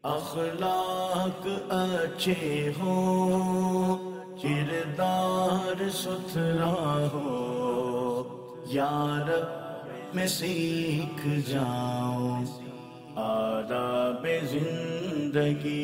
اخلاق اچھے ہوں، کردار ستھرا ہو، یا رب میں سیکھ جاؤں آداب زندگی۔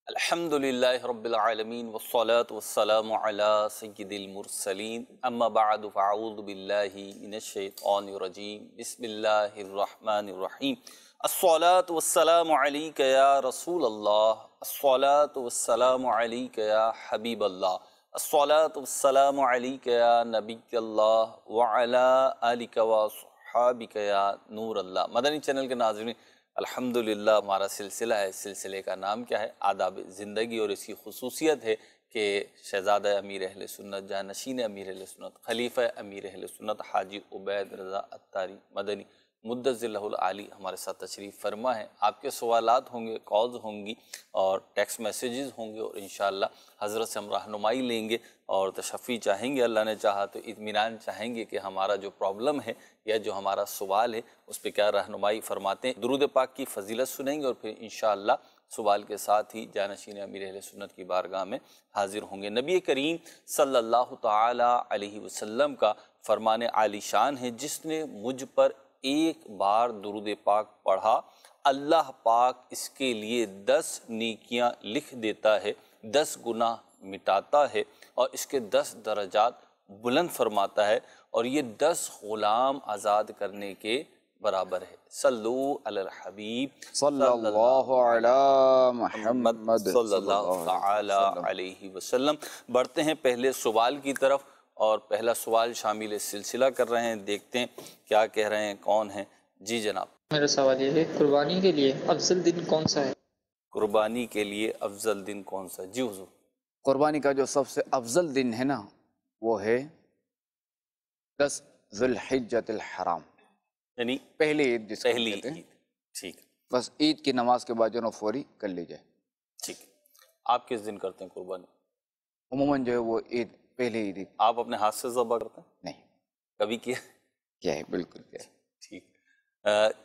الحمدللہ رب العالمین والصلاة والسلام علی سید المرسلین، اما بعد فاعوذ باللہ من الشیطان الرجیم، بسم اللہ الرحمن الرحیم۔ الصلاة والسلام علیک یا رسول اللہ، الصلاة والسلام علیک یا حبیب اللہ، الصلاة والسلام علیک یا نبی اللہ وعلی آلک وصحابک یا نور اللہ۔ مدنی چینل کے ناظرین، الحمدللہ ہمارا سلسلہ ہے، سلسلے کا نام کیا ہے؟ آداب زندگی، اور اس کی خصوصیت ہے کہ شہزادہ امیر اہل سنت، جانشین امیر اہل سنت، خلیفہ امیر اہل سنت حاجی عبید رضا عطاری مدنی مدثر ذلہ العالی ہمارے ساتھ تشریف فرما ہے۔ آپ کے سوالات ہوں گے، کالز ہوں گی اور ٹیکسٹ میسیجز ہوں گے، اور انشاءاللہ حضرت سے ہم رہنمائی لیں گے اور تشفی چاہیں گے، اللہ نے چاہا تو اطمینان چاہیں گے کہ ہمارا جو پرابلم ہے یا جو ہمارا سوال ہے اس پہ کیا رہنمائی فرماتے ہیں۔ درود پاک کی فضیلت سنیں گے اور پھر انشاءاللہ سوال کے ساتھ ہی جانشین امیر اہل سنت کی بارگاہ میں حاضر ہوں گے۔ نبی کریم صلی اللہ تعالی علیہ وسلم کا فرمان عالی شان ہے، جس نے مجھ پر ایک بار درود پاک پڑھا، اللہ پاک اس کے لیے 10 نیکیاں لکھ دیتا ہے، 10 گناہ مٹاتا ہے اور اس کے 10 درجات بلند فرماتا ہے، اور یہ 10 غلام آزاد کرنے کے برابر ہے۔ صلو علی الحبیب صلی اللہ علی محمد صلی اللہ تعالی علیہ وسلم۔ بڑھتے ہیں پہلے سوال کی طرف، اور پہلا سوال شامل سلسلہ کر رہے ہیں، دیکھتے ہیں کیا کہہ رہے ہیں، کون ہیں؟ جی جناب۔ میرا سوال یہ ہے، قربانی کے لیے افضل دن کون سا ہے؟ قربانی کے لیے افضل دن کون سا ہے؟ جی حضور۔ قربانی کا جو سب سے افضل دن ہے نا، وہ ہے 10 ذی الحجۃ الحرام، یعنی پہلی عید جس کو پہلی کہتے ہیں۔ عید۔ ٹھیک بس عید کی نماز کے بعد جو نا فوری کر لی جائے۔ ٹھیک۔ آپ کس دن کرتے ہیں قربانی؟ عموماً جو ہے وہ عید، پہلی عید آپ اپنے ہاتھ سے ذبح کرتے ہیں؟ نہیں کبھی کیا؟ کیا ہے، بالکل کیا ہے۔ ٹھیک۔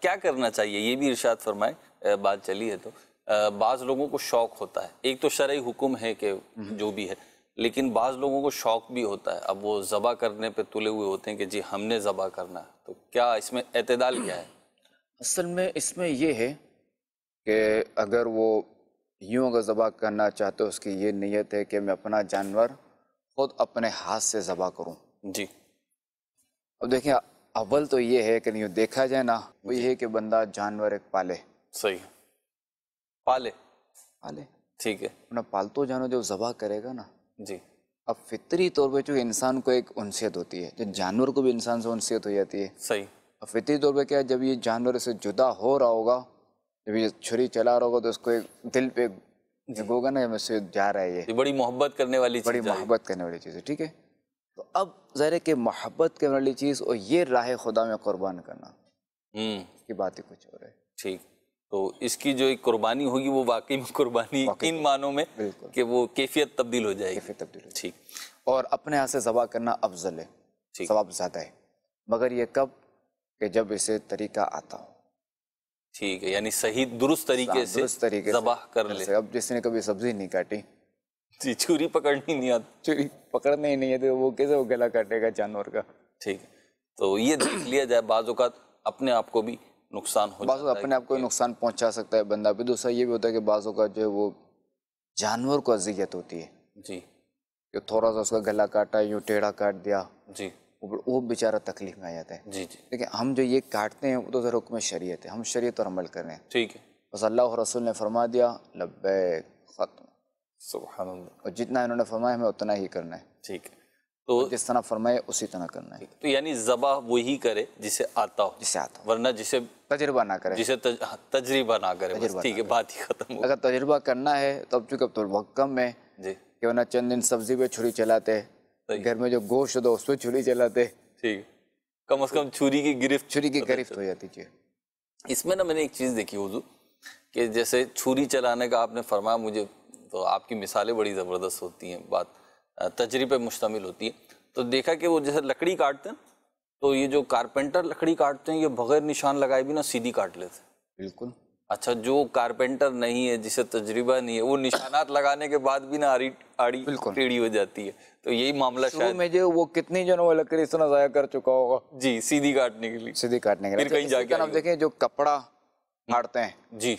کیا کرنا چاہیے یہ بھی ارشاد فرمائیں، بات چلی ہے تو بعض لوگوں کو شوق ہوتا ہے، ایک تو شرعی حکم ہے کہ جو بھی ہے، لیکن بعض لوگوں کو شوق بھی ہوتا ہے، اب وہ ذبح کرنے پہ تلے ہوئے ہوتے ہیں کہ جی ہم نے ذبح کرنا ہے، تو کیا اس میں اعتدال کیا ہے؟ اصل میں اس میں یہ ہے کہ اگر وہ یوں اگر ذبح کرنا چاہتے اس کی یہ نیت ہے کہ میں اپنا جانور خود اپنے ہاتھ سے ذبح کروں۔ جی۔ اب دیکھیں، اول تو یہ ہے کہ نہیں دیکھا جائے نا، وہ یہ ہے کہ بندہ جانور ایک پالے، صحیح، پالے، ٹھیک ہے، اپنا پالتو جانور جو ذبح کرے گا نا، جی، اب فطری طور پہ جو انسان کو ایک انسیت ہوتی ہے، جو جانور کو بھی انسان سے انسیت ہو جاتی ہے۔ صحیح۔ اب فطری طور پہ کیا ہے، جب یہ جانور سے جدا ہو رہا ہوگا، جب یہ چھری چلا رہا ہوگا تو اس کو ایک دل پہ ہوگا نا، مجھ سے جا رہا ہے، یہ بڑی محبت کرنے والی چیز، بڑی محبت کرنے والی چیز ہے، ٹھیک ہے۔ تو اب ظاہر ہے کہ محبت کرنے والی چیز اور یہ راہ خدا میں قربان کرنا کی بات ہی کچھ اور ہے۔ ٹھیک، تو اس کی جو ایک قربانی ہوگی وہ واقعی میں قربانی ان معنوں میں کہ وہ کیفیت تبدیل ہو جائے گی۔ کیفیت تبدیل ہو جائے گی۔ ٹھیک، اور اپنے ہاتھ سے ذبح کرنا افضل ہے، ثواب زیادہ ہے، مگر یہ کب کہ جب اسے طریقہ آتا ہو۔ ٹھیک ہے، یعنی صحیح درست طریقے سے ذبح کر لے۔ اب جس نے کبھی سبزی نہیں کاٹی، جی، چھری پکڑنی نہیں آتی، چھری پکڑنے ہی نہیں ہے، وہ کیسے وہ گلا کاٹے گا جانور کا؟ ٹھیک ہے، تو یہ دیکھ لیا جائے، بعض اوقات اپنے آپ کو بھی نقصان ہو بعض جاتا ہے، اپنے آپ کو نقصان پہنچا سکتا ہے بندہ بھی۔ دوسرا یہ بھی ہوتا ہے کہ بعض اوقات جو ہے وہ جانور کو اذیت ہوتی ہے، جی، کہ تھوڑا سا اس کا گلا کاٹا، یوں ٹیڑھا کاٹ دیا، جی، وہ بیچارہ تکلیف میں آ جاتا ہے۔ جی، جی، لیکن ہم جو یہ کاٹتے ہیں وہ تو ذرا حکم شریعت ہے، ہم شریعت پر عمل کر رہے ہیں، ٹھیک ہے، بس اللہ اور رسول نے فرما دیا لبیک، ختم، سبحان اللہ، اور جتنا انہوں نے فرمایا ہمیں اتنا ہی کرنا ہے، ٹھیک ہے، تو جس طرح فرمائے اسی طرح کرنا ہے، تو یعنی ذبح وہی کرے جسے آتا ہو، جس سے آتا ہو، ورنہ جسے تجربہ نہ کرے، جسے تجربہ نہ کرے، بس ٹھیک ہے، بات ہی ختم ہو۔ اگر تجربہ کرنا ہے تو اب چونکہ اب تو وقت کم ہے جی، کہ ورنہ چند دن سبزی پہ چھری چلاتے، گھر میں جو گوشت ہوتا اس پہ چھری چلاتے، ٹھیک، کم از کم چھری کی گرفت، چھری کی گرفت ہو جاتی ہے۔ اس میں نا میں نے ایک چیز دیکھی حضور، کہ جیسے چھری چلانے کا آپ نے فرمایا، مجھے تو آپ کی مثالیں بڑی زبردست ہوتی ہیں، بات تجربے پہ مشتمل ہوتی ہے، تو دیکھا کہ وہ جیسے لکڑی کاٹتے ہیں تو یہ جو کارپینٹر لکڑی کاٹتے ہیں یہ بغیر نشان لگائے بھی نا سیدھی کاٹ لیتے ہیں، بالکل، اچھا، جو کارپینٹر نہیں ہے، جسے تجربہ نہیں ہے، وہ نشانات لگانے کے بعد بھی نا آڑی ٹیڑھی ہو جاتی ہے، تو یہی معاملہ شروع میں جو وہ کتنی جو وہ لکڑی اتنا ضائع کر چکا ہوگا جی سیدھی کاٹنے کے لیے، سیدھی کاٹنے کے پھر کہیں جا کے لیے. دیکھیں جو کپڑا کاٹتے ہیں جی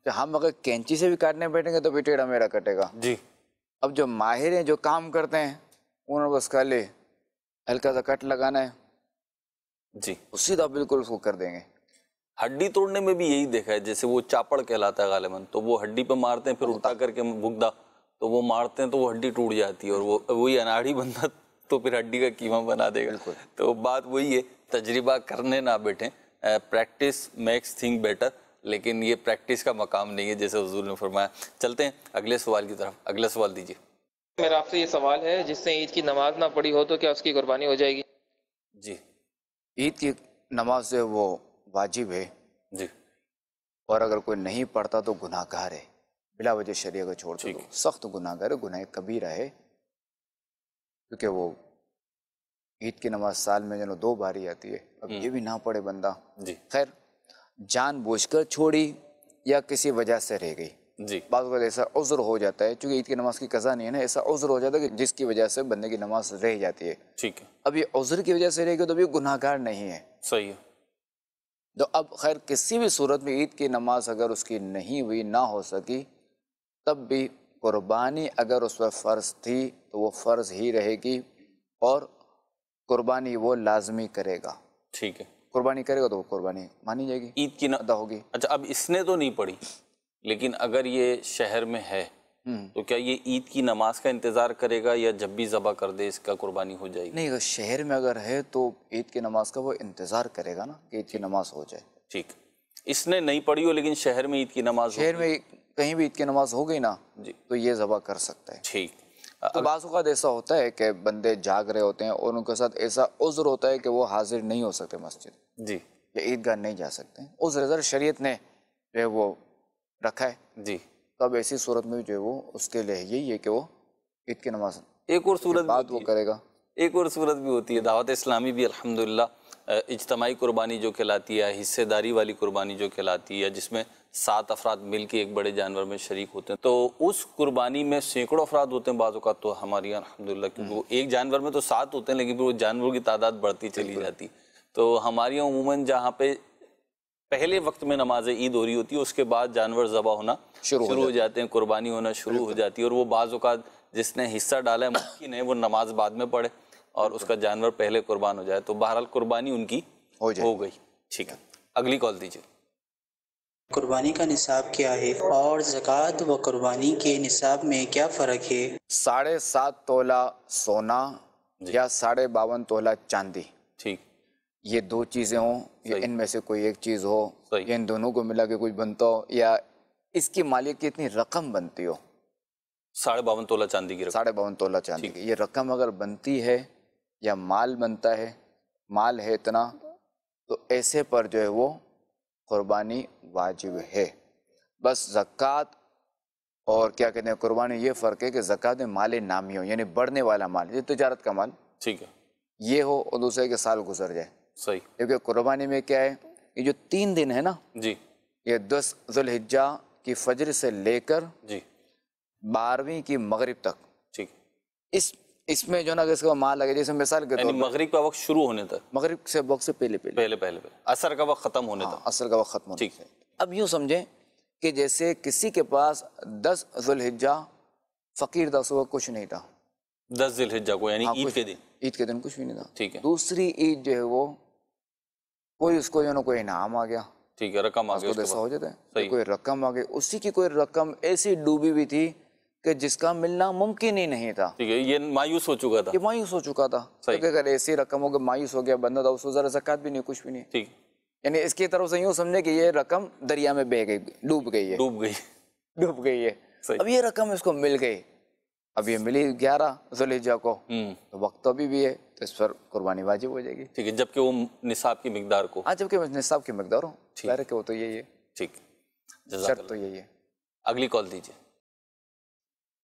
ہم اگر کینچی سے بھی کاٹنے بیٹھیں گے تو بھی ٹیڑھا میڑھا کٹے گا. جی اب جو ماہر ہیں جو کام کرتے ہیں انہوں نے بس خالی ہلکا سا کٹ لگانا ہے، جی سیدھا بالکل اس کو کر دیں گے. ہڈی توڑنے میں بھی یہی دیکھا ہے، جیسے وہ چاپڑ کہلاتا ہے غالباً، تو وہ ہڈی پہ مارتے ہیں، پھر الٹا کر کے بگدا تو وہ مارتے ہیں تو وہ ہڈی ٹوٹ جاتی ہے، اور وہی اناڑی بندہ تو پھر ہڈی کا قیمہ بنا دے گا. تو بات وہی ہے، تجربہ کرنے نہ بیٹھیں، پریکٹس میکس تھنگ بیٹر، لیکن یہ پریکٹس کا مقام نہیں ہے جیسے حضور نے فرمایا. چلتے ہیں اگلے سوال کی طرف. اگلا سوال دیجیے. میرا آپ سے یہ سوال ہے، جس نے عید کی نماز نہ پڑھی ہو تو کیا اس کی قربانی ہو جائے گی؟ جی عید کی نماز جو ہے وہ واجب ہے، جی اور اگر کوئی نہیں پڑھتا تو گناہ گار ہے، بلا وجہ شریعت کو چھوڑ دو سخت گناہ گار ہے، گناہ کبیرہ ہے، کیونکہ وہ عید کی نماز سال میں جو 2 بار ہی آتی ہے. اب یہ بھی نہ پڑھے بندہ، جی خیر جان بوجھ کر چھوڑی یا کسی وجہ سے رہ گئی. جی بعض وقت ایسا عذر ہو جاتا ہے، چونکہ عید کی نماز کی قضا نہیں ہے نا، ایسا عذر ہو جاتا ہے کہ جس کی وجہ سے بندے کی نماز رہ جاتی ہے. ٹھیک ہے، اب یہ عذر کی وجہ سے رہ گئی تو بھی گناہ گار نہیں ہے. صحیح ہے. تو اب خیر کسی بھی صورت میں عید کی نماز اگر اس کی نہیں ہوئی، نہ ہو سکی، تب بھی قربانی اگر اس پر فرض تھی تو وہ فرض ہی رہے گی، اور قربانی وہ لازمی کرے گا. ٹھیک ہے، قربانی کرے گا تو وہ قربانی مانی جائے گی، عید کی ادا ہوگی. اچھا، اب اس نے تو نہیں پڑھی، لیکن اگر یہ شہر میں ہے تو کیا یہ عید کی نماز کا انتظار کرے گا، یا جب بھی ذبح کر دے اس کا قربانی ہو جائے گی؟ نہیں، اگر شہر میں اگر ہے تو عید کی نماز کا وہ انتظار کرے گا نا کہ عید کی نماز ہو جائے. ٹھیک، اس نے نہیں پڑھی ہو لیکن شہر میں عید کی نماز شہر میں کہیں بھی عید کی نماز ہو گئی نا جی تو یہ ذبح کر سکتا ہے. ٹھیک. تو بعض اوقات ایسا ہوتا ہے کہ بندے جاگ رہے ہوتے ہیں اور ان کے ساتھ ایسا عذر ہوتا ہے کہ وہ حاضر نہیں ہو سکتے مسجد جی یا عیدگاہ نہیں جا سکتے. عذر شریعت نے جو ہے وہ رکھا ہے، جی. تو اب ایسی صورت میں جو ہے وہ اس کے لیے یہی ہے کہ وہ عید کی نماز ایک اور صورت بعد وہ کرے گا. ایک اور صورت بھی ہوتی ہے، دعوت اسلامی بھی الحمدللہ اجتماعی قربانی جو کہلاتی ہے، حصے داری والی قربانی جو کہلاتی ہے، جس میں 7 افراد مل کے ایک بڑے جانور میں شریک ہوتے ہیں، تو اس قربانی میں سینکڑوں افراد ہوتے ہیں بعض اوقات. تو ہمارے یہاں الحمدللہ کیونکہ وہ ایک جانور میں تو 7 ہوتے ہیں، لیکن پھر وہ جانوروں کی تعداد بڑھتی چلی جاتی. تو ہمارے یہاں عموماً جہاں پہ پہلے وقت میں نماز عید ہو رہی ہوتی ہے، اس کے بعد جانور ذبح ہونا شروع ہو جاتے ہیں، قربانی ہونا شروع ہو جاتی ہے، اور وہ بعض اوقات جس نے حصہ ڈالا ہے ممکن ہے وہ نماز بعد میں پڑھے اور اس کا جانور پہلے قربان ہو جائے. تو بہرحال قربانی ان کی ہو گئی. ٹھیک ہے، اگلی کال دیجیے. قربانی کا نصاب کیا ہے اور زکوٰۃ و قربانی کے نصاب میں کیا فرق ہے؟ 7.5 تولہ سونا یا 52.5 تولہ چاندی، ٹھیک، یہ 2 چیزیں ہوں یا ان میں سے کوئی ایک چیز ہو، یا ان دونوں کو ملا کے کچھ بنتا ہو، یا اس کی مالیت کی اتنی رقم بنتی ہو. 52.5 تولہ چاندی کی رقم، 52.5 تولہ چاندی کی یہ رقم اگر بنتی ہے یا مال بنتا ہے، مال ہے اتنا، تو ایسے پر جو ہے وہ قربانی واجب ہے. بس زکوٰۃ اور کیا کہتے ہیں قربانی یہ فرق ہے کہ زکوٰۃ میں مال نامی ہو، یعنی بڑھنے والا مال، یہ تجارت کا مال، ٹھیک ہے، یہ ہو، اور دوسرے کے سال گزر جائے. صحیح. کیونکہ قربانی میں کیا ہے، یہ جو 3 دن ہے نا، جی یہ 10 ذوالحجہ کی فجر سے لے کر جی 12ویں کی مغرب تک، ٹھیک، اس میں جو نا اس کا مال لگے، جیسے مثال کے یعنی طور پر مغرب کا وقت شروع ہونے تک، مغرب سے وقت سے پہلے پہلے عصر کا وقت ختم ہونے تک، عصر کا وقت ختم ہونے ٹھیک. سے. اب یوں سمجھیں کہ جیسے کسی کے پاس 10 ذوالحجہ فقیر تھا، اس وقت کچھ نہیں تھا، 10 ذی الحجہ کو، یعنی عید کے دن، عید کے دن کچھ بھی نہیں تھا. ٹھیک ہے، دوسری عید جو ہے وہ کوئی اس کو جو نا کوئی انعام آ گیا، ٹھیک ہے، رقم آ اس گئی کو اس کے ایسا ہو بعد، جاتا ہے، صحیح. کوئی رقم آ گئی، اسی کی کوئی رقم ایسی ڈوبی ہوئی تھی کہ جس کا ملنا ممکن ہی نہیں تھا، ٹھیک ہے، یہ مایوس ہو چکا تھا، یہ مایوس ہو چکا تھا. کیونکہ اگر ایسی رقم ہو کہ مایوس ہو گیا بندہ، تو اس کو ذرا زکوٰۃ بھی نہیں، کچھ بھی نہیں، ٹھیک، یعنی اس کی طرف سے یوں سمجھے کہ یہ رقم دریا میں بہہ گئی، ڈوب گئی ہے، ڈوب گئی ہے. اب یہ رقم اس کو مل گئی، اب یہ ملی 11 ذوالحجہ کو، تو وقت تو ابھی بھی ہے، تو اس پر قربانی واجب ہو جائے گی. ٹھیک ہے، جبکہ وہ نصاب کی مقدار کو، ہاں جبکہ نصاب کی مقدار ہو، ظاہر ہے کہ وہ تو یہی ہے، ٹھیک، جزاک شرط اللہ. تو یہی ہے. اگلی کال دیجیے.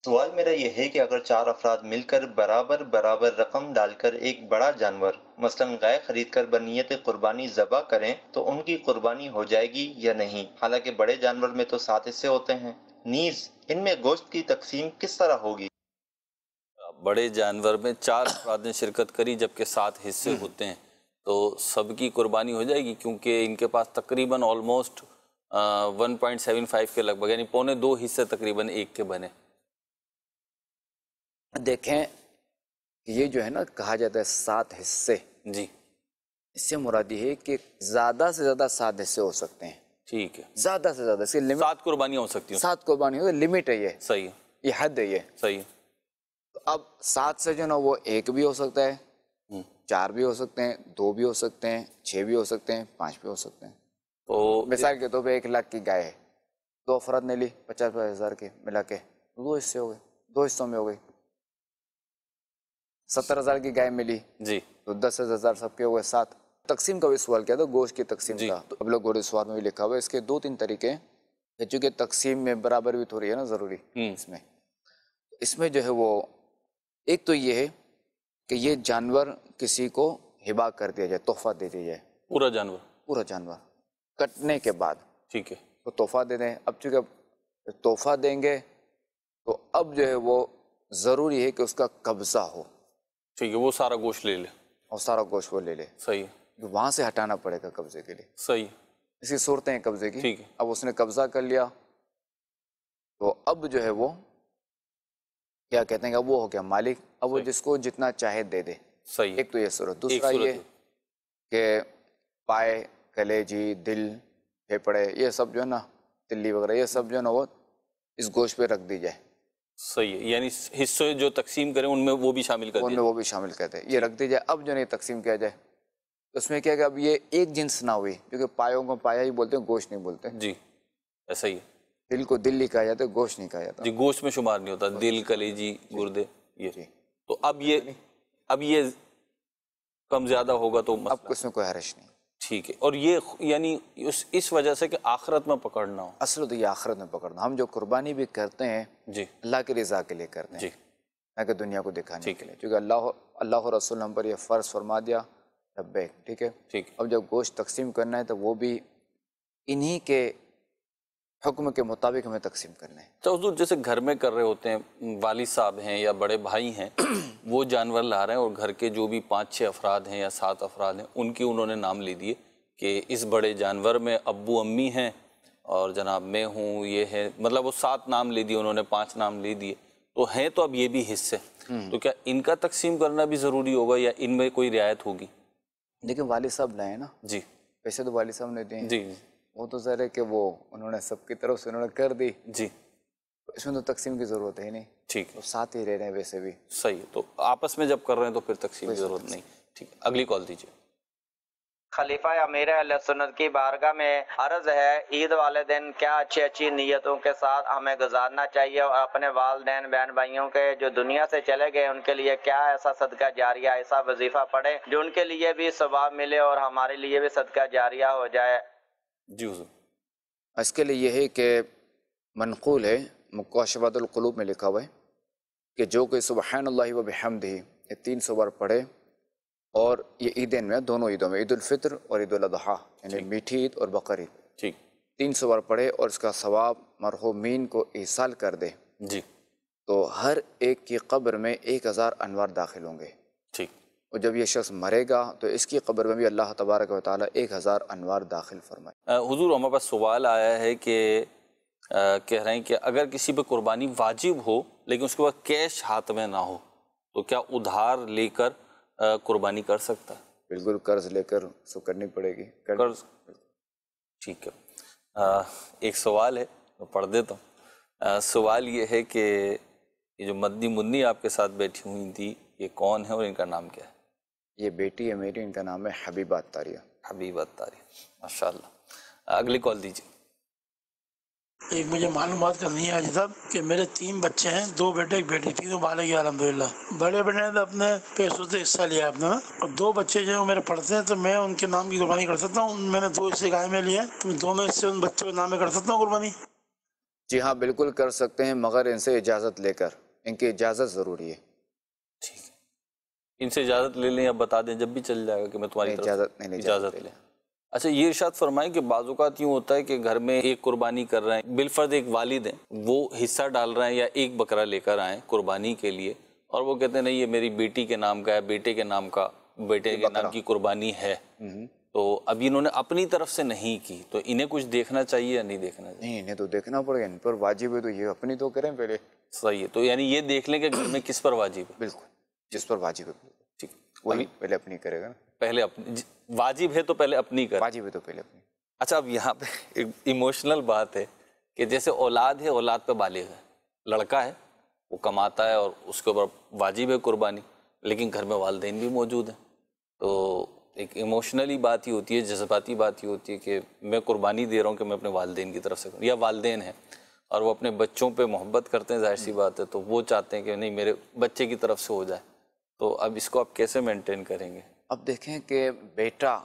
سوال میرا یہ ہے کہ اگر 4 افراد مل کر برابر برابر رقم ڈال کر ایک بڑا جانور مثلا گائے خرید کر بنیت قربانی ذبح کریں تو ان کی قربانی ہو جائے گی یا نہیں؟ حالانکہ بڑے جانور میں تو 7 حصے ہوتے ہیں، نیز ان میں گوشت کی تقسیم کس طرح ہوگی؟ بڑے جانور میں 4 افراد نے شرکت کری جبکہ 7 حصے ہوتے ہیں، تو سب کی قربانی ہو جائے گی، کیونکہ ان کے پاس تقریباً آلموسٹ 1.75 کے لگ بھگ، یعنی 2.25 حصے تقریباً ایک کے بنے۔ دیکھیں یہ جو ہے نا کہا جاتا ہے 7 حصے، جی، اس سے مراد یہ ہے کہ زیادہ سے زیادہ 7 حصے ہو سکتے ہیں، ٹھیک ہے، زیادہ سے زیادہ، اس کی لمٹ 7 قربانیاں ہو سکتی ہیں، 7 قربانی ہو، لمٹ ہے یہ، صحیح ہے، یہ حد ہے یہ۔ صحیح ہے، تو اب 7 سے جو نا وہ 1 بھی ہو سکتا ہے، 4 بھی ہو سکتے ہیں، 2 بھی ہو سکتے ہیں، 6 بھی ہو سکتے ہیں، 5 بھی ہو سکتے ہیں۔ تو مثال کے طور پہ 1 لاکھ کی گائے ہے، 2 افراد نے لی 50,000 کے ملا کے، 2 حصے ہو گئے، 2 حصوں میں ہو گئی۔ 70,000 کی گائے ملی جی، تو 10,000 سب کے ہو گئے 7۔ تقسیم کا بھی سوال کیا تھا، گوشت کی تقسیم کا، تو اب لوگ گوڑے سوال میں بھی لکھا ہوا ہے، اس کے 2-3 طریقے ہیں، چونکہ تقسیم میں برابر بھی تھوڑی ہے نا ضروری اس میں جو ہے وہ ایک تو یہ ہے کہ یہ جانور کسی کو ہبا کر دیا جائے، تحفہ دے دیا جائے، پورا جانور کٹنے کے بعد، ٹھیک ہے، تو تحفہ دے دیں۔ اب چونکہ تحفہ دیں گے تو اب جو ہے وہ ضروری ہے کہ اس کا قبضہ ہو، ٹھیک ہے، وہ سارا گوشت لے لے، اور سارا گوشت وہ لے لے، صحیح ہے، وہاں سے ہٹانا پڑے گا قبضے کے لیے، صحیح ہے، اسی صورتیں ہیں قبضے کی۔ ٹھیک ہے، اب اس نے قبضہ کر لیا تو اب جو ہے وہ کیا کہتے ہیں کہ اب وہ ہو گیا مالک، اب وہ جس کو جتنا چاہے دے دے، صحیح ہے، ایک تو یہ صورت۔ دوسرا یہ کہ پائے، کلیجی، دل، پھیپڑے، یہ سب جو ہے نا، تلی وغیرہ، یہ سب جو ہے نا وہ اس گوشت پہ رکھ دی جائے، صحیح ہے، یعنی حصے جو تقسیم کریں ان میں وہ بھی شامل کر ان دیں، میں وہ بھی شامل کرتے ہیں، یہ رکھ دی جائے۔ اب جو نہیں تقسیم کیا جائے اس میں کیا کہ اب یہ ایک جنس نہ ہوئی، کیونکہ پایوں کو پایا ہی بولتے ہیں، گوشت نہیں بولتے، جی، ایسا ہی ہے، دل کو دل نہیں کہا جاتا، گوشت نہیں کہا جاتا۔ جی، گوشت میں شمار نہیں ہوتا، دل، کلیجی، گردے، یہ جی، تو اب یہ کم زیادہ ہوگا تو اب مسئلہ، اس میں کوئی حرج نہیں۔ ٹھیک ہے، اور یہ یعنی اس وجہ سے کہ آخرت میں پکڑنا ہو، اصل تو یہ آخرت میں پکڑنا، ہم جو قربانی بھی کرتے ہیں جی، اللہ کی رضا کے لیے کرتے ہیں، جی، نہ کہ دنیا کو دکھانے ٹھیک کے ہے، لیے، کیونکہ اللہ اور رسول ہم پر یہ فرض فرما دیا، لبیک، ٹھیک ہے۔ ٹھیک ہے، اب جب گوشت تقسیم کرنا ہے تو وہ بھی انہی کے حکم کے مطابق ہمیں تقسیم کرنا ہے۔ تو حضور جیسے گھر میں کر رہے ہوتے ہیں، والد صاحب ہیں یا بڑے بھائی ہیں، وہ جانور لا رہے ہیں اور گھر کے جو بھی 5-6 افراد ہیں یا 7 افراد ہیں ان کی انہوں نے نام لے دیے کہ اس بڑے جانور میں ابو امی ہیں اور جناب میں ہوں، یہ ہے، مطلب وہ 7 نام لے دیے انہوں نے، 5 نام لے دیے، تو ہیں تو اب یہ بھی حصے، تو کیا ان کا تقسیم کرنا بھی ضروری ہوگا یا ان میں کوئی رعایت ہوگی؟ لیکن والد صاحب لائے نا، جی، پیسے تو والد صاحب نے دیے ہیں، جی، وہ تو ظاہر ہے کہ وہ انہوں نے سب کی طرف سے انہوں نے کر دی، جی، اس میں تو تقسیم کی ضرورت ہے ہی نہیں، ٹھیک ہے، وہ ساتھ ہی رہ رہے ہیں ویسے بھی۔ صحیح ہے، تو آپس میں جب کر رہے ہیں تو پھر تقسیم کی ضرورت نہیں، ٹھیک ہے، اگلی کال دیجیے۔ خلیفہ امیر اہل سنت کی بارگاہ میں عرض ہے، عید والے دن کیا اچھی نیتوں کے ساتھ ہمیں گزارنا چاہیے، اور اپنے والدین بہن بھائیوں کے جو دنیا سے چلے گئے ان کے لیے کیا ایسا صدقہ جاریہ، ایسا وظیفہ پڑھے جو ان کے لیے بھی ثواب ملے اور ہمارے لیے بھی صدقہ جاریہ ہو جائے؟ جی حضور، اس کے لیے یہ ہے کہ منقول ہے، مکاشفۃ القلوب میں لکھا ہوا ہے کہ جو کوئی سبحان اللہ و بحمدہ یہ 300 بار پڑھے، اور یہ عیدین میں، دونوں عیدوں میں، عید الفطر اور عید الاضحیٰ، یعنی میٹھی عید اور بقر عید، ٹھیک، 300 بار پڑھے اور اس کا ثواب مرحومین کو ایصال کر دے، جی، تو ہر ایک کی قبر میں 1000 انوار داخل ہوں گے، ٹھیک، اور جب یہ شخص مرے گا تو اس کی قبر میں بھی اللہ تبارک و تعالیٰ 1000 انوار داخل فرمائے۔ حضور ہمارے پاس سوال آیا ہے کہ کہہ رہے ہیں کہ اگر کسی پہ قربانی واجب ہو لیکن اس کے بعد کیش ہاتھ میں نہ ہو تو کیا ادھار لے کر قربانی کر سکتا ہے؟ بالکل، قرض لے کر اس کو کرنی پڑے گی، قرض، ٹھیک ہے۔ ایک سوال ہے میں پڑھ دیتا ہوں۔ سوال یہ ہے کہ یہ جو مدنی منی آپ کے ساتھ بیٹھی ہوئی تھی یہ کون ہے اور ان کا نام کیا ہے؟ یہ بیٹی ہے میری، ان کا نام ہے حبیبہ عطاریہ۔ حبیبہ عطاریہ، ماشاء اللہ۔ اگلی کال دیجیے۔ ایک مجھے معلومات کرنی ہے حاجی صاحب کہ میرے 3 بچے ہیں، 2 بیٹے 1 بیٹی، تینوں بالغ ہیں الحمدللہ۔ بڑے بیٹے نے تو اپنے پیسوں سے حصہ لیا اپنا، اور 2 بچے جو میرے پڑھتے ہیں تو میں ان کے نام کی قربانی کر سکتا ہوں؟ میں نے 2 حصے گائے میں لیے، تو میں 2 میں حصے ان بچوں کے نام میں کر سکتا ہوں قربانی؟ جی ہاں بالکل کر سکتے ہیں، مگر ان سے اجازت لے کر، ان کی اجازت ضروری ہے۔ ٹھیک ہے، ان سے اجازت لے لیں یا بتا دیں جب بھی چل جائے گا کہ میں تمہاری طرف سے اجازت لیں۔ اچھا یہ ارشاد فرمائیں کہ بعض اوقات یوں ہوتا ہے کہ گھر میں ایک قربانی کر رہے ہیں، بالفرض ایک والد ہیں، وہ حصہ ڈال رہے ہیں یا ایک بکرا لے کر آئیں قربانی کے لیے، اور وہ کہتے ہیں نہیں یہ میری بیٹی کے نام کا ہے، بیٹے کے نام کا، بیٹے کے نام کی قربانی ہے، تو ابھی انہوں نے اپنی طرف سے نہیں کی، تو انہیں کچھ دیکھنا چاہیے یا نہیں دیکھنا چاہیے؟ نہیں، انہیں تو دیکھنا پڑے گا، ان پر واجب ہے تو یہ اپنی تو کریں پہلے۔ صحیح ہے، تو یعنی یہ دیکھ لیں کہ گھر میں کس پر واجب ہے۔ بالکل، جس پر واجب ہے ٹھیک، وہی پہلے اپنی کرے گا نا۔ پہلے اپنی واجب ہے تو پہلے اپنی کریں۔ واجب ہے تو پہلے اپنی۔ اچھا اب یہاں پہ ایک ایموشنل بات ہے کہ جیسے اولاد ہے، اولاد پہ بالغ ہے، لڑکا ہے وہ کماتا ہے اور اس کے اوپر واجب ہے قربانی، لیکن گھر میں والدین بھی موجود ہیں، تو ایک ایموشنلی بات ہی ہوتی ہے، جذباتی بات ہی ہوتی ہے کہ میں قربانی دے رہا ہوں کہ میں اپنے والدین کی طرف سے کروں، یا والدین ہیں اور وہ اپنے بچوں پہ محبت کرتے ہیں، ظاہر سی بات ہے، تو وہ چاہتے ہیں کہ نہیں میرے بچے کی طرف سے ہو جائے، تو اب اس کو آپ کیسے مینٹین کریں گے؟ اب دیکھیں کہ بیٹا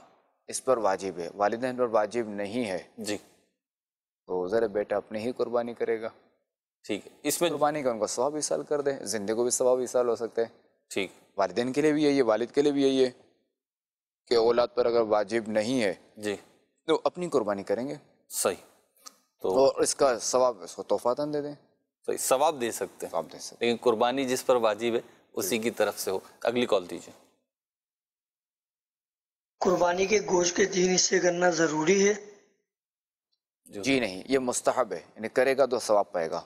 اس پر واجب ہے، والدین پر واجب نہیں ہے، جی تو ذرا بیٹا اپنے ہی قربانی کرے گا۔ ٹھیک ہے، اس میں قربانی کا ان کو ثواب ایصال کر دیں، زندے کو بھی ثواب ایصال ہو سکتے ہیں۔ ٹھیک، والدین کے لیے بھی یہی ہے، والد کے لیے بھی یہی ہے کہ اولاد پر اگر واجب نہیں ہے جی تو اپنی قربانی کریں گے، صحیح، تو اور اس کا ثواب اس کو تحفاتاً دے دیں، صحیح ثواب دے سکتے ہیں، ثواب دے سکتے لیکن قربانی جس پر واجب ہے اسی کی طرف سے ہو۔ اگلی کال دیجیے۔ قربانی کے گوشت کے 3 حصے کرنا ضروری ہے؟ جی نہیں، یہ مستحب ہے، یعنی کرے گا تو ثواب پائے گا۔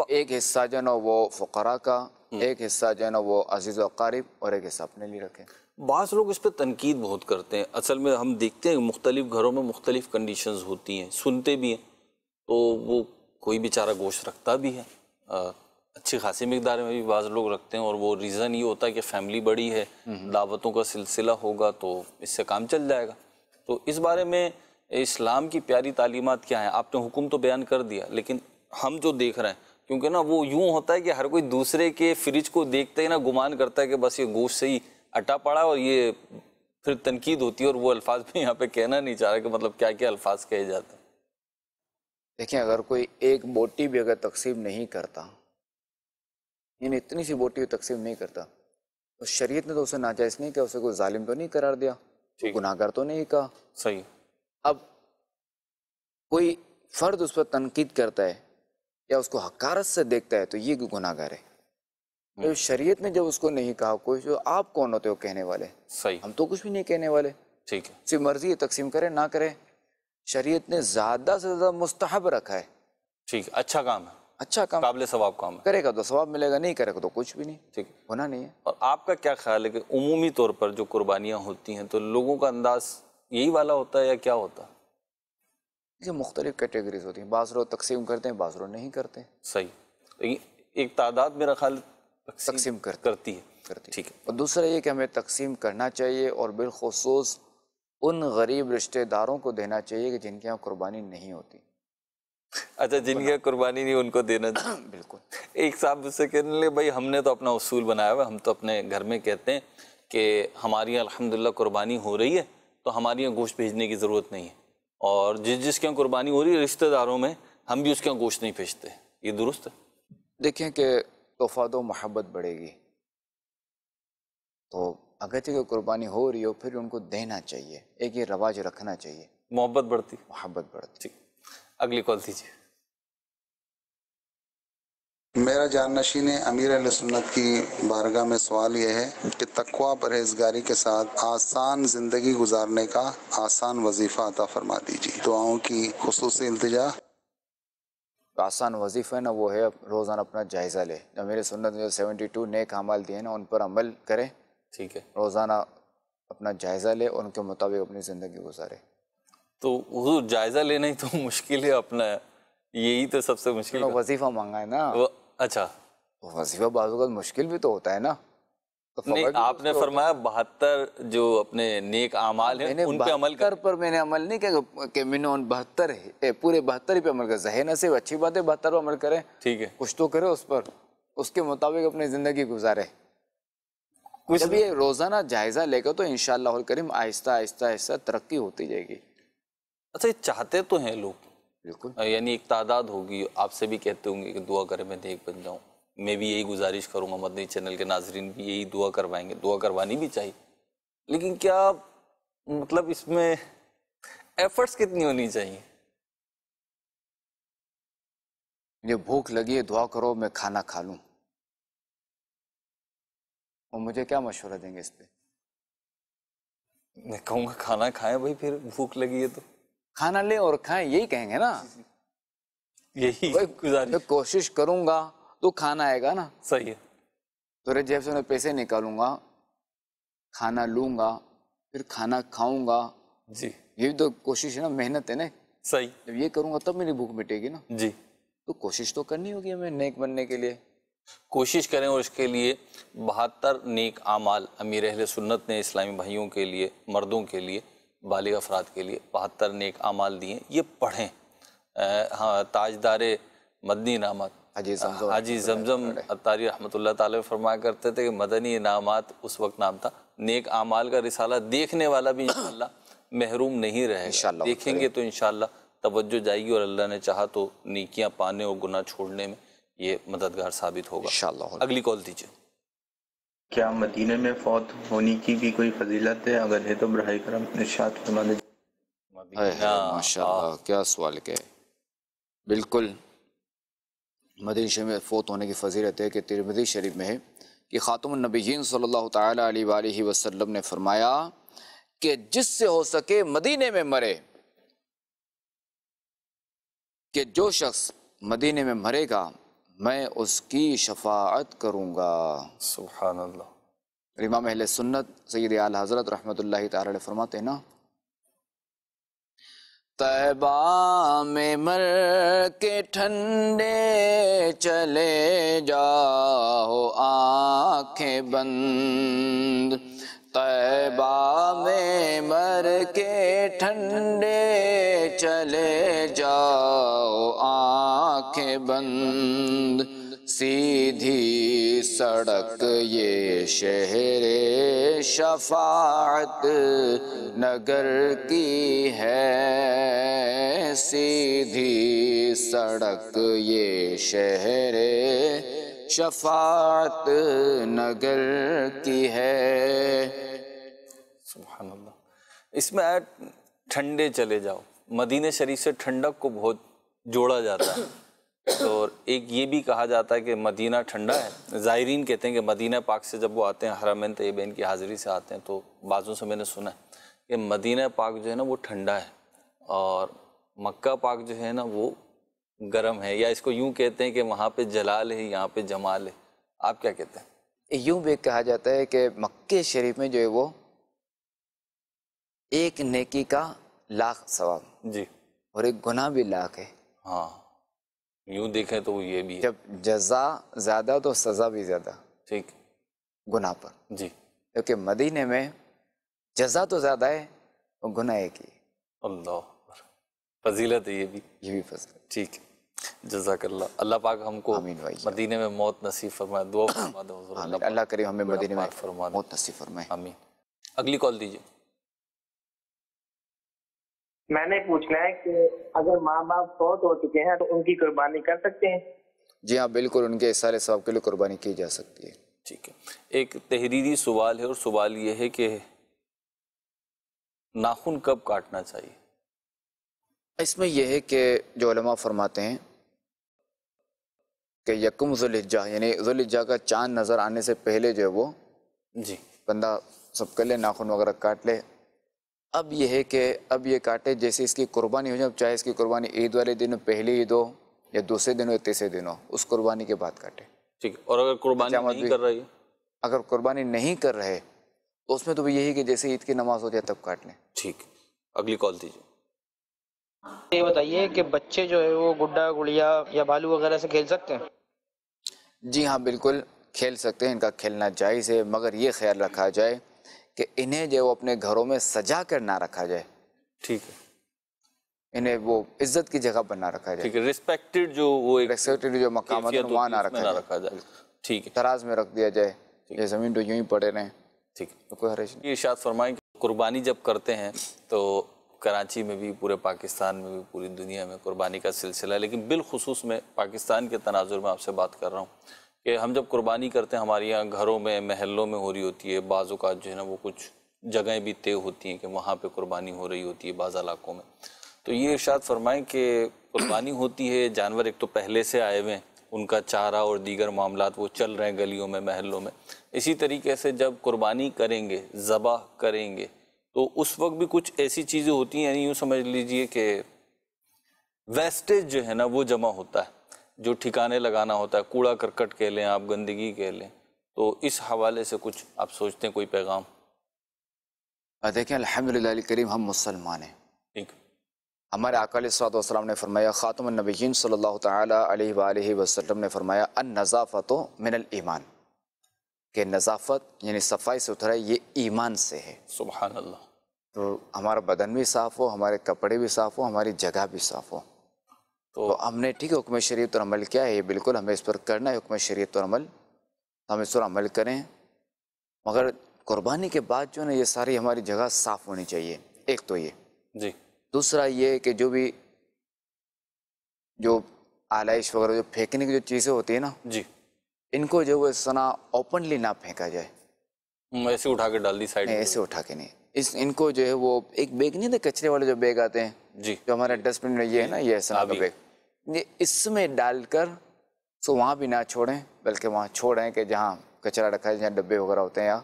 ایک حصہ جو ہے نا وہ فقراء کا، ایک حصہ جو ہے نا وہ عزیز و اقارب، اور ایک حصہ اپنے لیے رکھیں۔ بعض لوگ اس پہ تنقید بہت کرتے ہیں، اصل میں ہم دیکھتے ہیں مختلف گھروں میں مختلف کنڈیشنز ہوتی ہیں، سنتے بھی ہیں، تو وہ کوئی بیچارہ گوشت رکھتا بھی ہے، اچھی خاصی مقدار میں بھی بعض لوگ رکھتے ہیں، اور وہ ریزن یہ ہوتا ہے کہ فیملی بڑی ہے، دعوتوں کا سلسلہ ہوگا تو اس سے کام چل جائے گا۔ تو اس بارے میں اسلام کی پیاری تعلیمات کیا ہیں؟ آپ نے حکم تو بیان کر دیا، لیکن ہم جو دیکھ رہے ہیں، کیونکہ نا وہ یوں ہوتا ہے کہ ہر کوئی دوسرے کے فریج کو دیکھتے ہی نا گمان کرتا ہے کہ بس یہ گوشت سے ہی اٹا پڑا، اور یہ پھر تنقید ہوتی ہے، اور وہ الفاظ میں یہاں پہ کہنا نہیں چاہ رہا کہ مطلب کیا کیا الفاظ کہے جاتے ہیں۔ دیکھیں اگر کوئی ایک بوٹی بھی اگر تقسیم نہیں کرتا، یعنی اتنی سی بوٹی تقسیم نہیں کرتا، تو شریعت نے تو اسے ناجائز نہیں کہا، اسے کوئی ظالم تو نہیں قرار دیا، گناہ گار تو نہیں کہا۔ صحیح۔ اب کوئی فرد اس پر تنقید کرتا ہے یا اس کو حقارت سے دیکھتا ہے تو یہ گناہ گار ہے۔ شریعت نے جب اس کو نہیں کہا، کوئی جو آپ کون ہوتے ہو کہنے والے؟ صحیح، ہم تو کچھ بھی نہیں کہنے والے، ٹھیک ہے، اس کی مرضی ہے تقسیم کرے نہ کرے۔ شریعت نے زیادہ سے زیادہ مستحب رکھا ہے، ٹھیک ہے، اچھا کام ہے، اچھا کام، قابل ثواب کام ہے، کرے گا تو ثواب ملے گا، نہیں کرے گا تو کچھ بھی نہیں، ٹھیک ہے۔ گناہ نہیں ہے۔ اور آپ کا کیا خیال ہے کہ عمومی طور پر جو قربانیاں ہوتی ہیں تو لوگوں کا انداز یہی والا ہوتا ہے یا کیا ہوتا ہے؟ یہ مختلف کیٹیگریز ہوتی ہیں، بعض لوگ تقسیم کرتے ہیں، بعض لوگ نہیں کرتے۔ صحیح، لیکن ایک تعداد میرا خیال تقسیم کرتی ہے، ٹھیک ہے۔ اور دوسرا یہ کہ ہمیں تقسیم کرنا چاہیے، اور بالخصوص ان غریب رشتہ داروں کو دینا چاہیے کہ جن کے یہاں قربانی نہیں ہوتی۔ اچھا، جن کی قربانی نہیں ان کو دینا چاہیے۔ بالکل۔ ایک صاحب مجھ سے کہنے لگے بھائی ہم نے تو اپنا اصول بنایا ہوا ہے، ہم تو اپنے گھر میں کہتے ہیں کہ ہماری یہاں الحمدللہ قربانی ہو رہی ہے تو ہماری یہاں گوشت بھیجنے کی ضرورت نہیں ہے، اور جس کے یہاں قربانی ہو رہی ہے رشتہ داروں میں ہم بھی اس کے یہاں گوشت نہیں بھیجتے، یہ درست ہے؟ دیکھیں کہ توفاد و محبت بڑھے گی، تو اگرچہ کہ قربانی ہو رہی ہو پھر ان کو دینا چاہیے، ایک یہ رواج رکھنا چاہیے، محبت بڑھتی، محبت بڑھتی۔ ٹھیک، اگلی کال دیجیے۔ میرا جانشین امیر اہل سنت کی بارگاہ میں سوال یہ ہے کہ تقویٰ پرہیزگاری کے ساتھ آسان زندگی گزارنے کا آسان وظیفہ عطا فرما دیجیے، دعاؤں کی خصوصی التجا۔ آسان وظیفہ ہے نا وہ ہے روزانہ اپنا جائزہ لے، امیر سنت نے جو 72 نیک اعمال دیے نا ان پر عمل کرے، ٹھیک ہے، روزانہ اپنا جائزہ لے اور ان کے مطابق اپنی زندگی گزارے۔ تو حضور جائزہ لینا ہی تو مشکل ہے اپنا، یہی تو سب سے مشکل ہے۔ وظیفہ مانگا ہے نا، اچھا وظیفہ بعض اوقات مشکل بھی تو ہوتا ہے نا، نہیں آپ نے فرمایا 72 جو اپنے نیک اعمال ہیں ان پہ عمل کر، پر میں نے عمل نہیں کیا کہ میں نے ان 72 پورے 72 پہ عمل کر، ظاہر نہ صرف اچھی بات ہے 72 پہ عمل کرے، ٹھیک ہے، کچھ تو کرے اس پر، اس کے مطابق اپنی زندگی گزارے۔ جب یہ روزانہ جائزہ لے گا تو انشاءاللہ الکریم آہستہ آہستہ آہستہ ترقی ہوتی جائے گی۔ اچھا یہ چاہتے تو ہیں لوگ بالکل، یعنی ایک تعداد ہوگی، آپ سے بھی کہتے ہوں گے کہ دعا کریں میں نیک بن جاؤں، میں بھی یہی گزارش کروں گا، مدنی چینل کے ناظرین بھی یہی دعا کروائیں گے، دعا کروانی بھی چاہیے، لیکن کیا مطلب اس میں ایفرٹس کتنی ہونی چاہیے؟ مجھے بھوک لگی ہے، دعا کرو میں کھانا کھا لوں، اور مجھے کیا مشورہ دیں گے اس پہ؟ میں کہوں گا کھانا کھائیں بھائی، پھر بھوک لگی ہے تو کھانا لیں اور کھائیں، یہی کہیں گے نا. یہی میں گزارش. کوشش کروں گا تو کھانا آئے گا نا. صحیح ہے. تو جیب سے میں پیسے نکالوں گا، کھانا لوں گا، پھر کھانا کھاؤں گا. جی یہ تو کوشش ہے نا، محنت ہے نا. صحیح. جب یہ کروں گا تب میری بھوک مٹے گی نا. جی تو کوشش تو کرنی ہوگی ہمیں نیک بننے کے لیے. کوشش کریں، اور اس کے لیے 72 نیک اعمال امیر اہل سنت نے اسلامی بھائیوں کے لیے، مردوں کے لیے، بالغ افراد کے لیے 72 نیک اعمال دیے، یہ پڑھیں. ہاں، تاجدار مدنی انعامات حاجی زمزم عطاری رحمۃ اللہ تعالی فرمایا کرتے تھے کہ مدنی انعامات اس وقت نام تھا، نیک اعمال کا رسالہ دیکھنے والا بھی انشاءاللہ محروم نہیں رہے گا. دیکھیں گے تو انشاءاللہ توجہ جائے گی، اور اللہ نے چاہا تو نیکیاں پانے اور گناہ چھوڑنے میں یہ مددگار ثابت ہوگا انشاءاللہ. اگلی کال دیجیے. کیا مدینہ میں فوت ہونے کی بھی کوئی فضیلت ہے؟ اگر ہے تو براہ کرم ارشاد فرما دیں. ماشاءاللہ، کیا سوال کہ بالکل مدینہ شریف میں فوت ہونے کی فضیلت ہے کہ ترمذی شریف میں ہے کہ خاتم النبیین صلی اللہ تعالی علیہ وآلہ وسلم نے فرمایا کہ جس سے ہو سکے مدینے میں مرے، کہ جو شخص مدینے میں مرے گا میں اس کی شفاعت کروں گا. سبحان اللہ. امام اہل سنت سید اعلی حضرت رحمۃ اللہ تعالی علیہ فرماتے ہیں نا، طیبہ میں مر کے ٹھنڈے چلے جاؤ آنکھیں بند، طیبہ میں مر کے ٹھنڈے چلے جاؤ آنکھیں بند، سیدھی سڑک یہ شہر شفاعت نگر کی ہے، سیدھی سڑک یہ شہر شفاعت نگر کی ہے. سبحان اللہ. اس میں ٹھنڈے چلے جاؤ، مدینہ شریف سے ٹھنڈک کو بہت جوڑا جاتا ہے، اور ایک یہ بھی کہا جاتا ہے کہ مدینہ ٹھنڈا ہے. زائرین کہتے ہیں کہ مدینہ پاک سے جب وہ آتے ہیں، حرمین طیبین کی حاضری سے آتے ہیں، تو بعضوں سے میں نے سنا ہے کہ مدینہ پاک جو ہے نا وہ ٹھنڈا ہے، اور مکہ پاک جو ہے نا وہ گرم ہے، یا اس کو یوں کہتے ہیں کہ وہاں پہ جلال ہے، یہاں پہ جمال ہے. آپ کیا کہتے ہیں؟ یوں بھی کہا جاتا ہے کہ مکہ شریف میں جو ہے وہ ایک نیکی کا 1,00,000 ثواب، جی، اور ایک گناہ بھی 1,00,000 ہے. ہاں، یوں دیکھیں تو وہ یہ بھی ہے. جب جزا زیادہ تو سزا بھی زیادہ. ٹھیک. گناہ پر. جی. کیونکہ مدینے میں جزا تو زیادہ ہے اور گناہ ایک ہی. اللہ فضیلت ہے یہ بھی فضیلت. ٹھیک ہے، جزاک اللہ. اللہ پاک ہم کو مدینے میں موت نصیب فرمائے. دعا فرما دو حضور. اللہ کریم ہمیں مدینے میں موت نصیب فرمائے. آمین. اگلی کال دیجیے. میں نے پوچھنا ہے کہ اگر ماں باپ فوت ہو چکے ہیں تو ان کی قربانی کر سکتے ہیں؟ جی ہاں بالکل، ان کے سارے ثواب کے لیے قربانی کی جا سکتی ہے. ٹھیک ہے. ایک تحریری سوال ہے، اور سوال یہ ہے کہ ناخن کب کاٹنا چاہیے؟ اس میں یہ ہے کہ جو علماء فرماتے ہیں کہ یکم ذوالحجہ، یعنی ذوالحجہ کا چاند نظر آنے سے پہلے جو ہے وہ جی بندہ سب کر لے، ناخن وغیرہ کاٹ لے. اب یہ ہے کہ اب یہ کاٹے جیسے اس کی قربانی ہو جائے، چاہے اس کی قربانی عید والے دن پہلی عید ہو یا دوسرے دن ہو یا تیسرے دن ہو، اس قربانی کے بعد کاٹے. ٹھیک. اور اگر قربانی نہیں کر رہی، اگر قربانی نہیں کر رہے تو اس میں تو یہی کہ جیسے عید کی نماز ہو جائے تب کاٹ لیں. ٹھیک. اگلی کال دیجیے. یہ بتائیے کہ بچے جو ہے وہ گڈا گڑیا یا بالو وغیرہ سے کھیل سکتے ہیں؟ جی ہاں بالکل کھیل سکتے ہیں، ان کا کھیلنا جائز ہے، مگر یہ خیال رکھا جائے کہ انہیں جو وہ اپنے گھروں میں سجا کر نہ رکھا جائے. ٹھیک ہے. انہیں وہ عزت کی جگہ پر نہ رکھا جائے. ٹھیک ہے. ریسپیکٹڈ جو وہ ریسپیکٹڈ جو مقامات ہیں وہاں نہ رکھا جائے. ٹھیک ہے. تراز میں رکھ دیا جائے، یہ زمین تو یوں ہی پڑے رہیں. ٹھیک. کوئی حرج نہیں. یہ ارشاد فرمائیں کہ قربانی جب کرتے ہیں تو کراچی میں بھی، پورے پاکستان میں بھی، پوری دنیا میں قربانی کا سلسلہ ہے، لیکن بالخصوص میں پاکستان کے تناظر میں آپ سے بات کر رہا ہوں کہ ہم جب قربانی کرتے ہیں ہمارے یہاں گھروں میں، محلوں میں ہو رہی ہوتی ہے، بعض اوقات جو ہے نا وہ کچھ جگہیں بھی طے ہوتی ہیں کہ وہاں پہ قربانی ہو رہی ہوتی ہے بعض علاقوں میں. تو یہ ارشاد فرمائیں کہ قربانی ہوتی ہے، جانور ایک تو پہلے سے آئے ہوئے ہیں، ان کا چارہ اور دیگر معاملات وہ چل رہے ہیں گلیوں میں، محلوں میں. اسی طریقے سے جب قربانی کریں گے، ذبح کریں گے، تو اس وقت بھی کچھ ایسی چیزیں ہوتی ہیں، یعنی یوں سمجھ لیجئے کہ ویسٹیج جو ہے نا وہ جمع ہوتا ہے، جو ٹھکانے لگانا ہوتا ہے، کوڑا کرکٹ کہہ لیں آپ، گندگی کہہ لیں. تو اس حوالے سے کچھ آپ سوچتے ہیں کوئی پیغام؟ دیکھیں الحمدللہ الکریم ہم مسلمان ہیں. ٹھیک. ہمارے آقا علیہ الصلوۃ والسلام نے فرمایا، خاتم النبیین صلی اللہ تعالی علیہ وآلہ وسلم نے فرمایا النظافۃ من الایمان، کہ نظافت یعنی صفائی ستھرائی یہ ایمان سے ہے. سبحان اللہ. تو ہمارا بدن بھی صاف ہو، ہمارے کپڑے بھی صاف ہو، ہماری جگہ بھی صاف ہو. تو ہم نے ٹھیک ہے حکم شریعت اور عمل کیا ہے، یہ بالکل ہمیں اس پر کرنا ہے حکم شریعت اور عمل، ہم اس پر عمل کریں. مگر قربانی کے بعد جو ہے نا یہ ساری ہماری جگہ صاف ہونی چاہیے. ایک تو یہ جی. دوسرا یہ کہ جو آلائش وغیرہ جو پھینکنے کی جو چیزیں ہوتی ہیں نا جی، ان کو جو اس طرح اوپنلی نہ پھینکا جائے، ایسے اٹھا کے ڈال دی سائڈ میں. ایسے اٹھا کے نہیں، ان کو جو ہے وہ ایک بیگ نہیں تھے کچرے والے جو بیگ آتے ہیں جی، جو ہمارے ڈسٹ بن میں یہ ہے نا، یہ ایسا کا بیگ، یہ اس میں ڈال کر سو وہاں بھی نہ چھوڑیں، بلکہ وہاں چھوڑیں کہ جہاں کچرا رکھا ہے، جہاں ڈبے وغیرہ ہوتے ہیں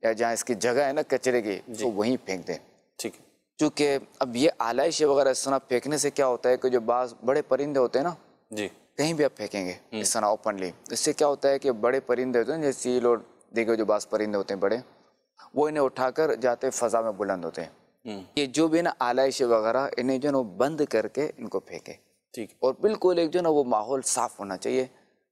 یا جہاں اس کی جگہ ہے نا کچرے کی، تو وہیں پھینک دیں. ٹھیک ہے. چونکہ اب یہ آلائش وغیرہ اس طرح پھینکنے سے کیا ہوتا ہے کہ جو بعض بڑے پرندے ہوتے ہیں نا، جی، کہیں بھی آپ پھینکیں گے اس طرح اوپنلی، اس سے کیا ہوتا ہے کہ بڑے پرندے ہوتے ہیں جیسے چیل اور دیگر جو بعض پرندے ہوتے ہیں بڑے، وہ انہیں اٹھا کر جاتے فضا میں بلند ہوتے ہیں. یہ جو بھی نا آلائش وغیرہ انہیں جو ہے نا بند کر کے ان کو پھینکے. ٹھیک. اور بالکل ایک جو ہے نا وہ ماحول صاف ہونا چاہیے،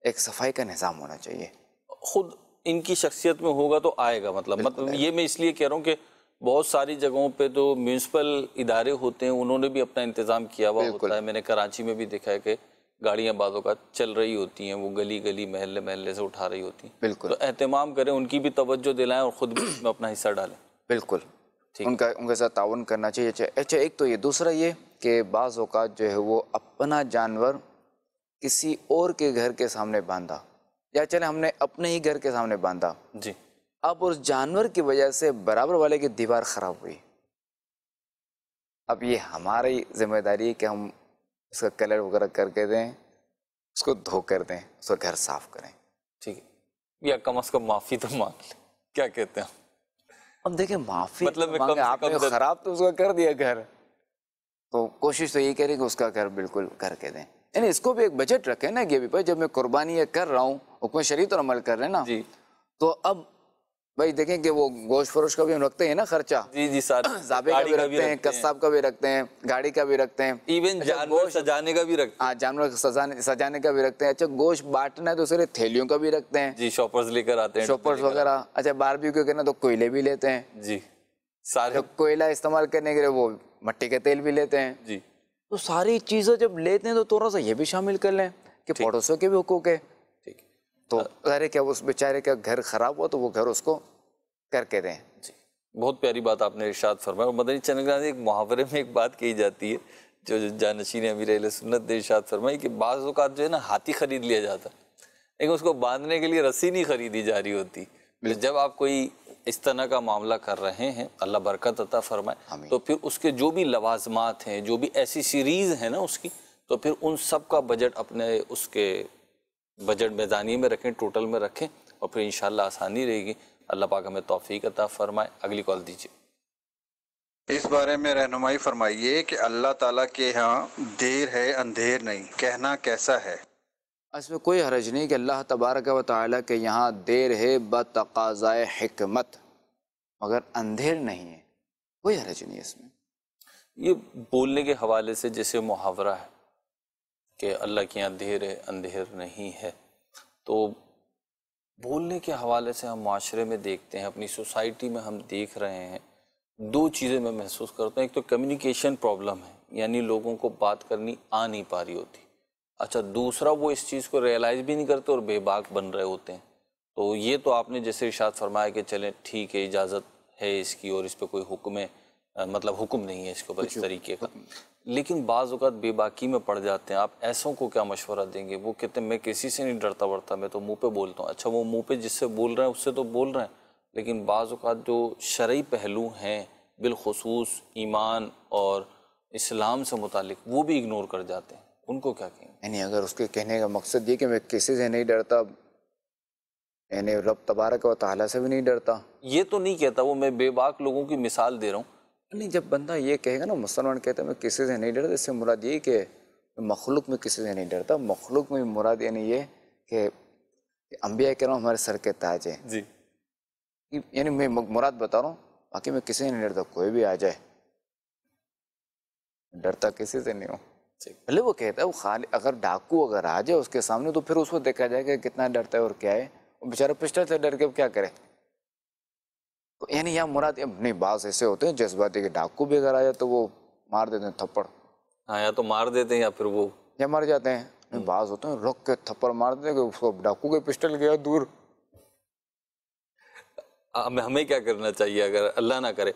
ایک صفائی کا نظام ہونا چاہیے. خود ان کی شخصیت میں ہوگا تو آئے گا. مطلب یہ میں اس لیے کہہ رہا ہوں کہ بہت ساری جگہوں پہ تو میونسپل ادارے ہوتے ہیں، انہوں نے بھی اپنا انتظام کیا ہوا ہوتا ہے. میں نے کراچی میں بھی دیکھا ہے کہ گاڑیاں بعض اوقات چل رہی ہوتی ہیں، وہ گلی گلی محلے محلے سے اٹھا رہی ہوتی ہیں. بالکل. تو اہتمام کریں، ان کی بھی توجہ دلائیں اور خود بھی اس میں اپنا حصہ ڈالیں. بالکل. ان کے ساتھ تعاون کرنا چاہیے. اچھا ایک تو یہ، دوسرا یہ کہ بعض اوقات جو ہے وہ اپنا جانور کسی اور کے گھر کے سامنے باندھا، یا چلے ہم نے اپنے ہی گھر کے سامنے باندھا، جی، اب اس جانور کی وجہ سے برابر والے کی دیوار خراب ہوئی. اب یہ ہماری ذمہ داری ہے کہ ہم اس کا کلر وغیرہ کر کے دیں، اس کو دھو کر دیں، اس کا گھر صاف کریں. ٹھیک ہے. یا کم از کم معافی تو مانگ لیں. کیا کہتے ہیں؟ اب دیکھیں معافی مطلب آپ نے خراب تو اس کا کر دیا گھر، تو کوشش تو یہی کریں کہ اس کا گھر بالکل کر کے دیں. یعنی اس کو بھی ایک بجٹ رکھیں نا کہ بھائی جب میں قربانی یہ کر رہا ہوں، حکم شریعت اور عمل کر رہے ہیں نا، تو اب بھائی دیکھیں کہ وہ گوشت فروش کا بھی ہم رکھتے ہیں نا خرچہ، جی سارا، ذابے کا بھی رکھتے ہیں، قصاب کا بھی رکھتے ہیں، گاڑی کا بھی رکتے ہیں، ایون جانور سجانے کا بھی رکھتے ہیں. ہاں، جانور سجانے کا بھی رکھتے ہیں. اچھا گوشت بانٹنا ہے تو صرف تھیلیوں کا بھی رکھتے ہیں. جی، شاپرز لے کر آتے ہیں، شاپرز وغیرہ. اچھا باربیکیو کرنا تو کوئلے بھی لیتے ہیں. جی، سارے کوئلہ استعمال کرنے کے لیے وہ مٹی کا تیل بھی لیتے ہیں. جی. تو ساری چیزیں جب لیتے ہیں تو تھوڑا سا یہ بھی شامل کر لیں کہ پڑوسیوں کے بھی حقوق ہے. تو ظاہر ہے کہ اس بیچارے کا گھر خراب ہوا تو وہ گھر اس کو کر کے دیں. جی، بہت پیاری بات آپ نے ارشاد فرمایا. اور مدنی چینل کے ایک محاورے میں ایک بات کہی جاتی ہے جو جانشین امیر اہل سنت نے ارشاد فرمائی کہ بعض اوقات جو ہے نا ہاتھی خرید لیا جاتا ہے، لیکن اس کو باندھنے کے لیے رسی نہیں خریدی جا رہی ہوتی. جب آپ کوئی اس طرح کا معاملہ کر رہے ہیں، اللہ برکت عطا فرمائے، تو پھر اس کے جو بھی لوازمات ہیں، جو بھی ایسی سیریز ہیں نا اس کی، تو پھر ان سب کا بجٹ اپنے اس کے بجٹ میزانیے میں رکھیں، ٹوٹل میں رکھیں، اور پھر انشاءاللہ آسانی رہے گی. اللہ پاک ہمیں توفیق عطا فرمائے. اگلی کال دیجیے. اس بارے میں رہنمائی فرمائیے کہ اللہ تعالیٰ کے ہاں دیر ہے اندھیر نہیں، کہنا کیسا ہے؟ اس میں کوئی حرج نہیں کہ اللہ تبارک و تعالیٰ کے یہاں دیر ہے بتقاضائے حکمت، مگر اندھیر نہیں ہے. کوئی حرج نہیں اس میں. یہ بولنے کے حوالے سے جیسے محاورہ ہے کہ اللہ کے یہاں دیر ہے اندھیر نہیں ہے، تو بولنے کے حوالے سے ہم معاشرے میں دیکھتے ہیں، اپنی سوسائٹی میں ہم دیکھ رہے ہیں، دو چیزیں میں محسوس کرتا ہوں. ایک تو کمیونیکیشن پرابلم ہے، یعنی لوگوں کو بات کرنی آ نہیں پا رہی ہوتی. اچھا دوسرا، وہ اس چیز کو ریئلائز بھی نہیں کرتے اور بے باک بن رہے ہوتے ہیں. تو یہ تو آپ نے جیسے ارشاد فرمایا کہ چلیں ٹھیک ہے، اجازت ہے اس کی اور اس پہ کوئی حکم ہے مطلب حکم نہیں ہے اس کے اوپر اس طریقے کا. لیکن بعض اوقات بے باکی میں پڑ جاتے ہیں. آپ ایسوں کو کیا مشورہ دیں گے؟ وہ کہتے ہیں میں کسی سے نہیں ڈرتا ورتا، میں تو منہ پہ بولتا ہوں. اچھا وہ منہ پہ جس سے بول رہے ہیں اس سے تو بول رہے ہیں، لیکن بعض اوقات جو شرعی پہلو ہیں بالخصوص ایمان اور اسلام سے متعلق وہ بھی اگنور کر جاتے ہیں. ان کو کیا کہیں؟ یعنی اگر اس کے کہنے کا مقصد یہ کہ میں کسی سے نہیں ڈرتا، یعنی رب تبارک و تعالیٰ سے بھی نہیں ڈرتا، یہ تو نہیں کہتا وہ، میں بے باک لوگوں کی مثال دے رہا ہوں. نہیں، جب بندہ یہ کہے گا نا، مسلمان کہتا ہے میں کسی سے نہیں ڈرتا، اس سے مراد یہ کہ مخلوق میں کسی سے نہیں ڈرتا. مخلوق میں مراد یعنی یہ کہ انبیاء کرام ہمارے سر کے تاج ہیں. جی، یعنی میں مراد بتا رہا ہوں، باقی میں کسی سے نہیں ڈرتا، کوئی بھی آ جائے ڈرتا کسی سے نہیں ہوں. پہلے وہ کہتا ہے وہ خالی اگر ڈاکو اگر آ جائے اس کے سامنے تو پھر اس کو دیکھا جائے کہ کتنا ڈرتا ہے اور کیا ہے. وہ بیچارہ پسٹل سے ڈر کے کیا کرے. یعنی یہاں مراد نہیں، بعض ایسے ہوتے ہیں جذباتی کہ ڈاکو بھی اگر آ جائے تو وہ مار دیتے ہیں تھپڑ. ہاں، یا تو مار دیتے ہیں یا پھر وہ یا مر جاتے ہیں. بعض ہوتے ہیں رک کے تھپڑ مار دیتے ہیں کہ اس کو ڈاکو کے پسٹل گیا دور. ہمیں کیا کرنا چاہیے اگر اللہ نہ کرے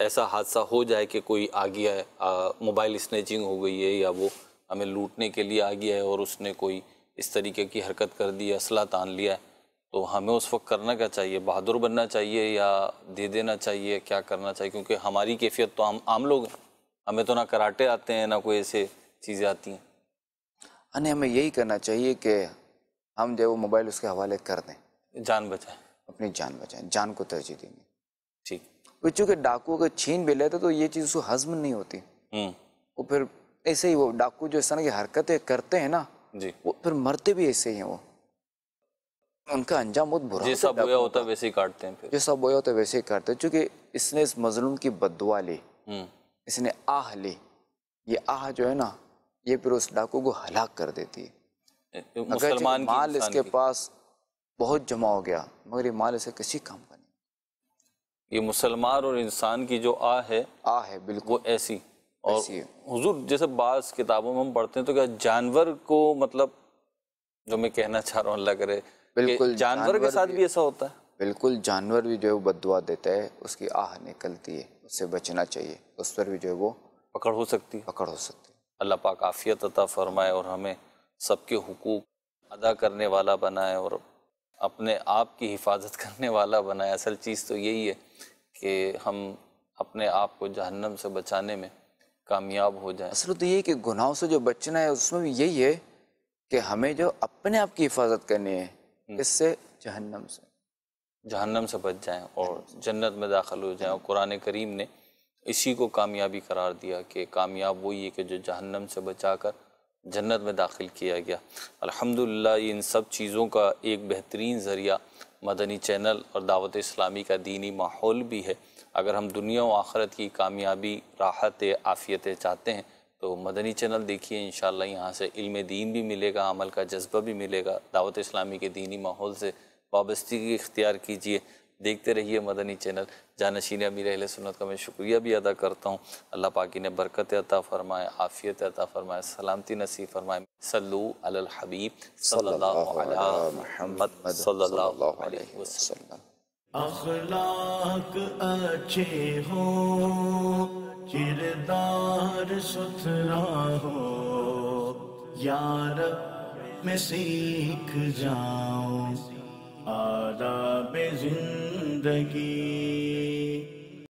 ایسا حادثہ ہو جائے کہ کوئی آ گیا ہے، موبائل اسنیچنگ ہو گئی ہے یا وہ ہمیں لوٹنے کے لیے آ گیا ہے اور اس نے کوئی اس طریقے کی حرکت کر دی ہے، اسلحہ تان لیا ہے، تو ہمیں اس وقت کرنا کیا چاہیے؟ بہادر بننا چاہیے یا دے دینا چاہیے؟ کیا کرنا چاہیے؟ کیونکہ ہماری کیفیت تو ہم عام لوگ ہیں، ہمیں تو نہ کراٹے آتے ہیں نہ کوئی ایسے چیزیں آتی ہیں. ہمیں یہی کرنا چاہیے کہ ہم جو وہ موبائل اس کے حوالے کر دیں، جان بچائیں، اپنی جان بچائیں، جان کو ترجیح دیں گے. ٹھیک. چونکہ ڈاکو اگر چھین بھی لیتے تو یہ چیز اس کو ہضم نہیں ہوتی. وہ پھر ایسے ہی وہ ڈاکو جو اس طرح کی حرکتیں کرتے ہیں نا، جی، وہ پھر مرتے بھی ایسے ہی ہیں. وہ ان کا انجام بہت برا، جیسا بویا ہوتا ہے ویسے ہی کاٹتے ہیں. پھر جیسا بویا ہوتا ہے ویسے ہی کاٹتے ہیں. چونکہ اس نے اس مظلوم کی بد دعا لی، اس نے آہ لی. یہ آہ جو ہے نا یہ پھر اس ڈاکو کو ہلاک کر دیتی ہے. مسلمان مال اس کے پاس بہت جمع ہو گیا مگر یہ مال اسے کسی کام کا نہیں. یہ مسلمان اور انسان کی جو آہ ہے بالکل وہ ایسی. اور حضور جیسے بعض کتابوں میں ہم پڑھتے ہیں تو کیا جانور کو، مطلب جو میں کہنا چاہ رہا ہوں اللہ کرے، بالکل جانور کے ساتھ بھی ایسا ہوتا ہے؟ بالکل، جانور بھی جو ہے وہ بد دعا دیتا ہے، اس کی آہ نکلتی ہے، اس سے بچنا چاہیے. اس پر بھی جو ہے وہ پکڑ ہو سکتی ہے. اللہ پاک عافیت عطا فرمائے اور ہمیں سب کے حقوق ادا کرنے والا بنائے اور اپنے آپ کی حفاظت کرنے والا بنائے. اصل چیز تو یہی ہے کہ ہم اپنے آپ کو جہنم سے بچانے میں کامیاب ہو جائیں. اصل تو یہ کہ گناہوں سے جو بچنا ہے اس میں بھی یہی ہے کہ ہمیں جو اپنے آپ کی حفاظت کرنی ہے، اس سے جہنم سے بچ جائیں اور جنت میں داخل ہو جائیں. اور قرآن کریم نے اسی کو کامیابی قرار دیا کہ کامیاب وہی ہے کہ جو جہنم سے بچا کر جنت میں داخل کیا گیا. الحمدللہ ان سب چیزوں کا ایک بہترین ذریعہ مدنی چینل اور دعوت اسلامی کا دینی ماحول بھی ہے. اگر ہم دنیا و آخرت کی کامیابی، راحت، عافیتیں چاہتے ہیں تو مدنی چینل دیکھیے. انشاءاللہ یہاں سے علم دین بھی ملے گا، عمل کا جذبہ بھی ملے گا. دعوت اسلامی کے دینی ماحول سے وابستگی اختیار کیجیے، دیکھتے رہیے مدنی چینل. جانشین امیر اہل سنت کا میں شکریہ بھی ادا کرتا ہوں. اللہ پاک نے برکت عطا فرمائے، عافیت عطا فرمائے، سلامتی نصیب فرمائے. صلو علی الحبیب صلی اللہ علی محمد صلی اللہ علیہ وسلم. اخلاق اچھے ہوں، کردار ستھرا ہو، یا رب میں سیکھ جاؤں آداب زندگی.